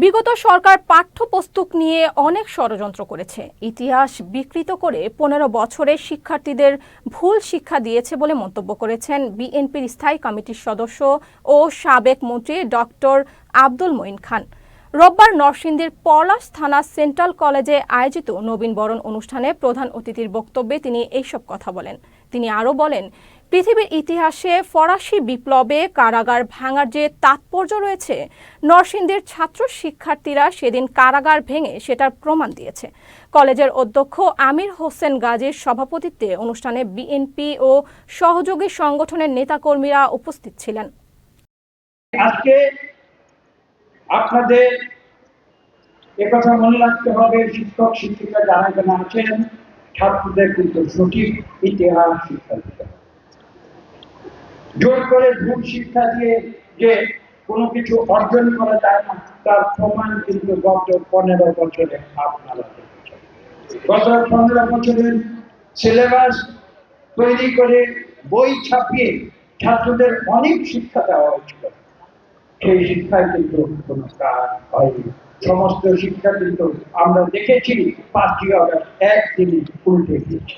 বিগত সরকার পাঠ্যপুস্তক নিয়ে অনেক ষড়যন্ত্র করেছে। ইতিহাস বিকৃত করে 15 বছরের শিক্ষার্থীদের ভুল শিক্ষা দিয়েছে বলে মন্তব্য করেছেন বিএনপির স্থায়ী কমিটির সদস্য ও সাবেক মন্ত্রী ডক্টর আব্দুল মঈন খান। রোববার নরসিংদীর পলাশ থানা সেন্ট্রাল কলেজে আয়োজিত নবীনবরণ অনুষ্ঠানে প্রধান অতিথির বক্তব্যে তিনি এইসব কথা বলেন। তিনি আরও বলেন, পৃথিবীর ইতিহাসে ফরাসি বিপ্লবে কারাগার ভাঙার যে তাৎপর্য রয়েছে, নরসিংদীর ছাত্র শিক্ষার্থীরা সেদিন কারাগার ভেঙে সেটার প্রমাণ দিয়েছে। কলেজের অধ্যক্ষ আমির হোসেন গাজীর সভাপতিত্বে অনুষ্ঠানে বিএনপি ও সহযোগী সংগঠনের নেতাকর্মীরা উপস্থিত ছিলেন। আজকে আপনাদের একথা মনে রাখতে হবে, শিক্ষক শিক্ষিকা যারা এখানে আছেন, ছাত্রদের কিন্তু সঠিক ইতিহাস শিক্ষা দিতে হবে। জোর করে ভুল শিক্ষা দিয়ে যে কোনো কিছু অর্জন করা যায় না, তার প্রমাণ কিন্তু গত 15 বছরে আপনারা দেখেছেন। গত 15 বছরের সিলেবাস তৈরি করে বই ছাপিয়ে ছাত্রদের অনেক শিক্ষা দেওয়া হয়েছিল, সেই শিক্ষায় কিন্তু কোনো কাজ হয়নি। সমস্ত শিক্ষা কিন্তু আমরা দেখেছি 5ই আগস্ট একদিনই উল্টে গিয়েছে।